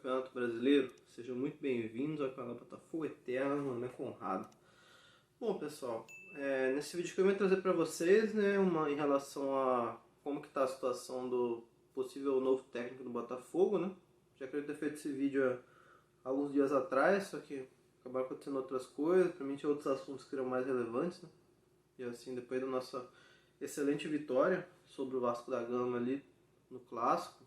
Campeonato Brasileiro, sejam muito bem-vindos ao canal Botafogo Eterno, meu nome é Conrado. Bom pessoal, nesse vídeo que eu vou trazer para vocês, em relação a como que está a situação do possível novo técnico do Botafogo, né? Já queria ter feito esse vídeo há alguns dias atrás, só que acabaram acontecendo outras coisas, para mim tinha outros assuntos que eram mais relevantes, né? E assim, depois da nossa excelente vitória sobre o Vasco da Gama ali no Clássico,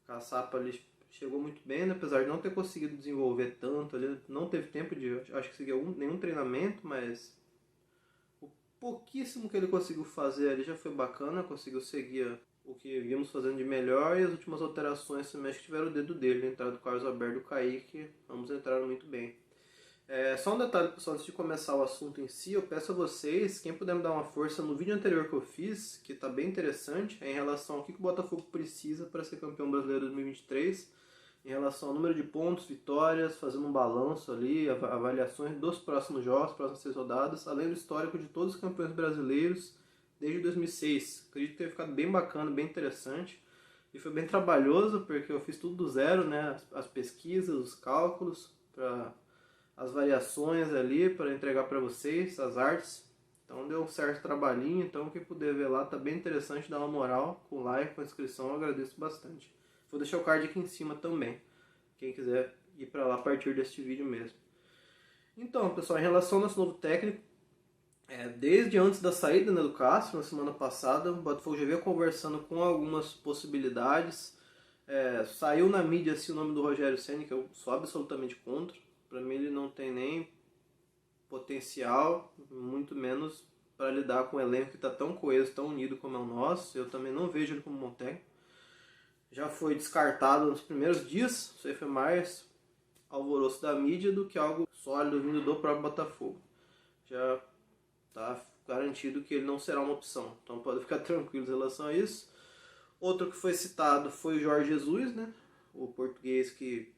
a Caçapa ali chegou muito bem, né? Apesar de não ter conseguido desenvolver tanto ali, não teve tempo de, acho que seguir nenhum treinamento, mas o pouquíssimo que ele conseguiu fazer ali já foi bacana, conseguiu seguir o que vimos fazendo de melhor, e as últimas alterações também acho que tiveram o dedo dele, a entrada do Carlos Alberto e do Kaique, ambos entraram muito bem. Só um detalhe, pessoal, antes de começar o assunto em si, eu peço a vocês, quem puder me dar uma força no vídeo anterior que eu fiz, que está bem interessante, em relação ao que o Botafogo precisa para ser campeão brasileiro 2023, em relação ao número de pontos, vitórias, fazendo um balanço ali, avaliações dos próximos jogos, próximas 6 rodadas, além do histórico de todos os campeões brasileiros desde 2006. Acredito que tenha ficado bem bacana, bem interessante, e foi bem trabalhoso, porque eu fiz tudo do zero, né? As pesquisas, os cálculos, as variações ali para entregar para vocês, as artes. Então deu um certo trabalhinho, então quem puder ver lá tá bem interessante, dá uma moral, com like, com inscrição, eu agradeço bastante. Vou deixar o card aqui em cima também, quem quiser ir para lá a partir deste vídeo mesmo. Então pessoal, em relação ao nosso novo técnico, desde antes da saída, né, do Castro, na semana passada, o Botafogo já veio conversando com algumas possibilidades. Saiu na mídia assim, o nome do Rogério Ceni, que eu sou absolutamente contra. Para mim ele não tem nem potencial, muito menos para lidar com um elenco que está tão coeso, tão unido como é o nosso. Eu também não vejo ele como um bom técnico. Já foi descartado nos primeiros dias, isso aí foi mais alvoroço da mídia do que algo sólido vindo do próprio Botafogo. Já está garantido que ele não será uma opção, então pode ficar tranquilo em relação a isso. Outro que foi citado foi o Jorge Jesus, né? O português que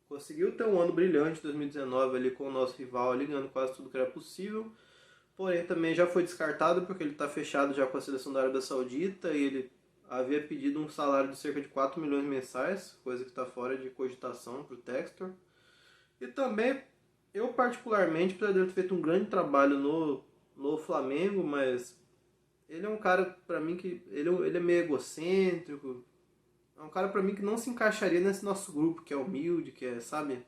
conseguiu ter um ano brilhante em 2019 ali com o nosso rival ali, ganhando quase tudo que era possível. Porém também já foi descartado porque ele está fechado já com a seleção da Arábia Saudita e ele havia pedido um salário de cerca de 4 milhões mensais, coisa que está fora de cogitação para o Textor. E também, eu particularmente, apesar de ele ter feito um grande trabalho no Flamengo, mas ele é um cara para mim que ele é meio egocêntrico. É um cara pra mim que não se encaixaria nesse nosso grupo, que é humilde, que é, sabe?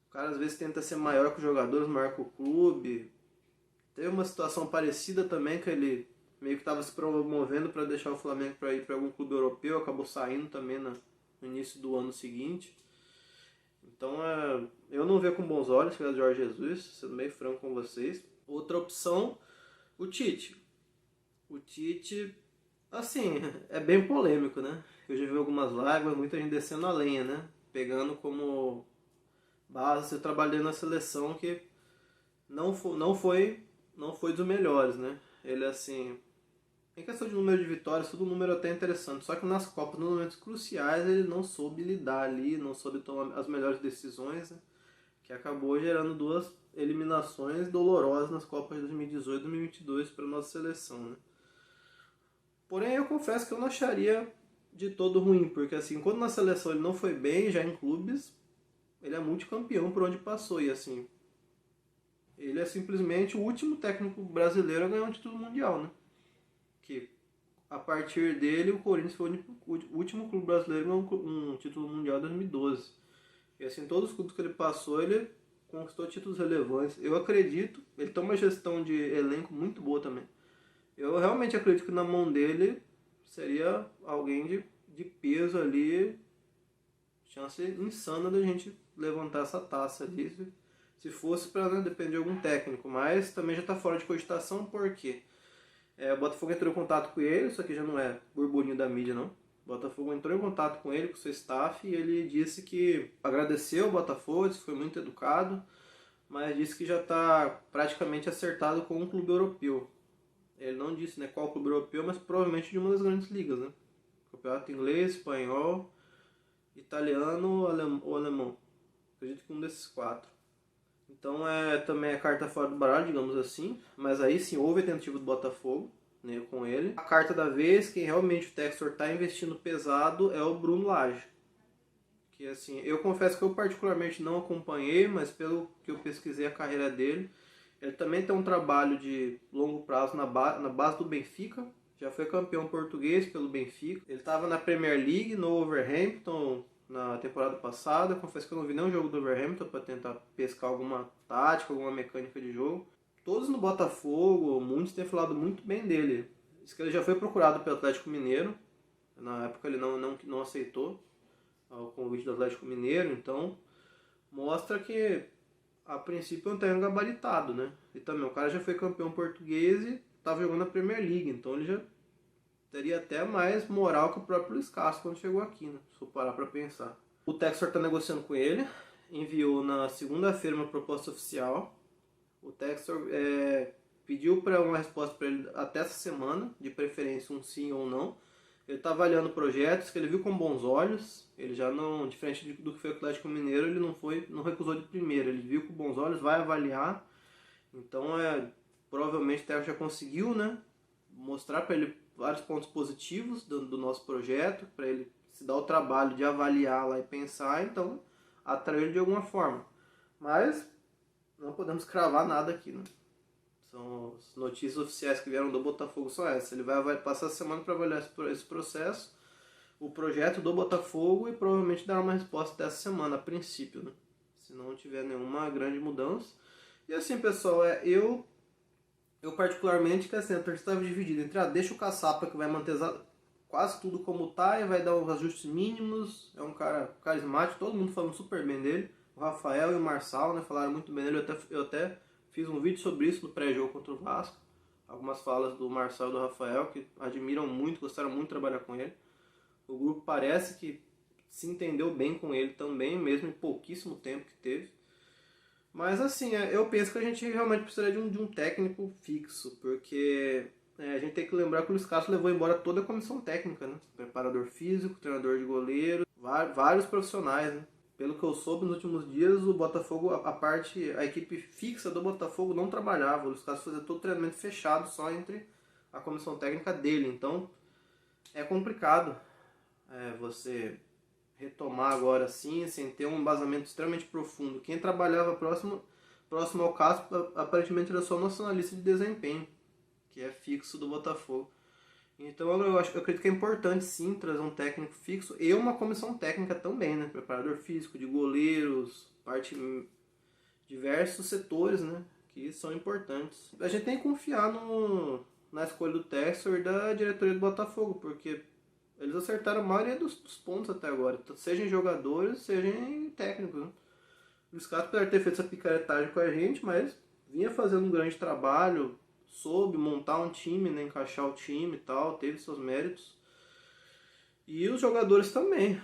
O cara às vezes tenta ser maior que os jogadores, maior que o clube. Teve uma situação parecida também, que ele meio que estava se promovendo para deixar o Flamengo para ir para algum clube europeu, acabou saindo também no início do ano seguinte. Então eu não vejo com bons olhos o Jorge Jesus, sendo meio franco com vocês. Outra opção, o Tite. O Tite, assim, é bem polêmico, né? Eu já vi algumas lives, muita gente descendo a lenha, né? Pegando como base, eu trabalhei na seleção que não foi dos melhores, né? Ele, assim, em questão de número de vitórias, tudo um número até interessante. Só que nas Copas, nos momentos cruciais, ele não soube lidar ali, não soube tomar as melhores decisões, né? Que acabou gerando 2 eliminações dolorosas nas Copas de 2018 e 2022 para a nossa seleção, né? Porém, eu confesso que eu não acharia de todo ruim, porque assim, enquanto na seleção ele não foi bem, já em clubes, ele é multicampeão por onde passou, e assim, ele é simplesmente o último técnico brasileiro a ganhar um título mundial, né? Que a partir dele o Corinthians foi o último clube brasileiro a ganhar um título mundial em 2012. E assim, todos os clubes que ele passou, ele conquistou títulos relevantes. Eu acredito, ele tem uma gestão de elenco muito boa também. Eu realmente acredito que na mão dele seria alguém de peso ali, chance insana da gente levantar essa taça ali, se fosse para, né, depender de algum técnico, mas também já está fora de cogitação, porque o Botafogo entrou em contato com ele, isso aqui já não é burburinho da mídia não, o Botafogo entrou em contato com ele, com o seu staff, e ele disse que agradeceu o Botafogo, disse que foi muito educado, mas disse que já está praticamente acertado com um clube europeu. Ele não disse, né, qual clube europeu, mas provavelmente de uma das grandes ligas, né? Campeonato inglês, espanhol, italiano ou alemão. Acredito que um desses 4. Então também a carta fora do baralho, digamos assim. Mas aí sim houve a tentativa do Botafogo, né, com ele. A carta da vez, quem realmente o Textor está investindo pesado é o Bruno Lage. Porque assim, eu confesso que eu particularmente não acompanhei, mas pelo que eu pesquisei a carreira dele, ele também tem um trabalho de longo prazo na base do Benfica, já foi campeão português pelo Benfica. Ele estava na Premier League, no Wolverhampton, na temporada passada. Confesso que eu não vi nenhum jogo do Wolverhampton para tentar pescar alguma tática, alguma mecânica de jogo. Todos no Botafogo, muitos têm falado muito bem dele. Diz que ele já foi procurado pelo Atlético Mineiro. Na época ele não aceitou o convite do Atlético Mineiro, então mostra que a princípio é um treino gabaritado, né? E também o cara já foi campeão português e estava jogando na Premier League, então ele já teria até mais moral que o próprio Luiz Castro quando chegou aqui, né? Se for parar para pensar. O Textor está negociando com ele, enviou na segunda-feira uma proposta oficial. O Textor pediu para uma resposta para ele até essa semana, de preferência um sim ou não. Ele está avaliando projetos que ele viu com bons olhos. Ele já não, diferente do que foi o Atlético Mineiro, ele não recusou de primeira. Ele viu com bons olhos, vai avaliar. Então provavelmente o Textor já conseguiu, né, mostrar para ele vários pontos positivos do nosso projeto, para ele se dar o trabalho de avaliar lá e pensar, então atrair ele de alguma forma. Mas não podemos cravar nada aqui, né? São as notícias oficiais que vieram do Botafogo são essas. Ele vai passar a semana para avaliar esse processo, o projeto do Botafogo, e provavelmente dar uma resposta dessa semana, a princípio, né? Se não tiver nenhuma grande mudança. E assim, pessoal, eu particularmente, que assim, a torcida estava dividida entre deixa o Caçapa, que vai manter quase tudo como tá e vai dar os ajustes mínimos, é um cara carismático, todo mundo falando super bem dele. O Rafael e o Marçal, né, falaram muito bem dele, eu até fiz um vídeo sobre isso no pré-jogo contra o Vasco. Algumas falas do Marçal e do Rafael, que admiram muito, gostaram muito de trabalhar com ele. O grupo parece que se entendeu bem com ele também, mesmo em pouquíssimo tempo que teve. Mas assim, eu penso que a gente realmente precisaria de um técnico fixo, porque a gente tem que lembrar que o Luiz Castro levou embora toda a comissão técnica, né? Preparador físico, treinador de goleiro, vários profissionais, né? Pelo que eu soube nos últimos dias, o Botafogo, a equipe fixa do Botafogo não trabalhava. O Luiz Castro fazia todo o treinamento fechado só entre a comissão técnica dele. Então é complicado você retomar agora assim, sem ter um embasamento extremamente profundo. Quem trabalhava próximo ao Castro aparentemente era só o nosso analista de desempenho, que é fixo do Botafogo. Então eu acredito que é importante sim trazer um técnico fixo e uma comissão técnica também, né? Preparador físico, de goleiros, diversos setores, né? Que são importantes. A gente tem que confiar na escolha do Textor e da diretoria do Botafogo, porque eles acertaram a maioria dos pontos até agora, seja em jogadores, seja em técnicos, né? O Luiz Castro, apesar de ter feito essa picaretagem com a gente, mas vinha fazendo um grande trabalho, soube montar um time, né, encaixar o time e tal, teve seus méritos. E os jogadores também.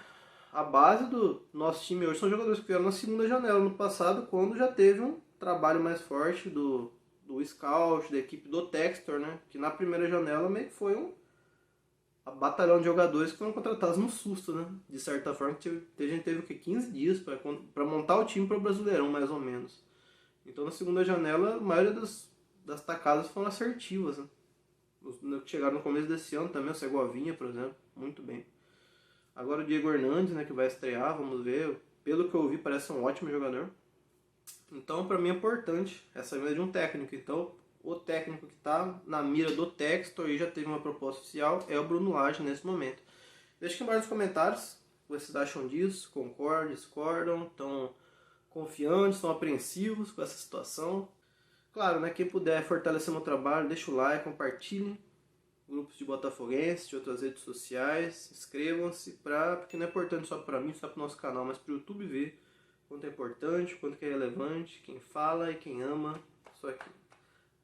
A base do nosso time hoje são jogadores que vieram na segunda janela no passado, quando já teve um trabalho mais forte do scout, da equipe do Textor, né, que na primeira janela meio que foi um batalhão de jogadores que foram contratados no susto, né? De certa forma, a gente teve o quê? 15 dias para montar o time para o Brasileirão, mais ou menos. Então, na segunda janela, a maioria das tacadas foram assertivas, né? Os que chegaram no começo desse ano também, o Segovinha, por exemplo, muito bem. Agora o Diego Hernandes, né, que vai estrear, vamos ver. Pelo que eu vi, parece um ótimo jogador. Então, para mim é importante essa vinda de um técnico. Então, o técnico que está na mira do Textor e já teve uma proposta oficial é o Bruno Lage nesse momento. Deixe aqui embaixo nos comentários o que vocês acham disso, concordam, discordam, estão confiantes, estão apreensivos com essa situação. Claro, né, quem puder fortalecer meu trabalho, deixa o like, compartilhem grupos de botafoguenses, de outras redes sociais, inscrevam-se, porque não é importante só para mim, só para o nosso canal, mas para o YouTube ver quanto é importante, quanto que é relevante, quem fala e quem ama isso aqui.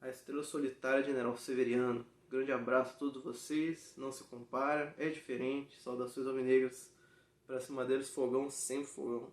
A Estrela Solitária, General Severiano. Grande abraço a todos vocês. Não se compara, é diferente. Saudações alvinegras. Para cima deles, fogão, sempre fogão.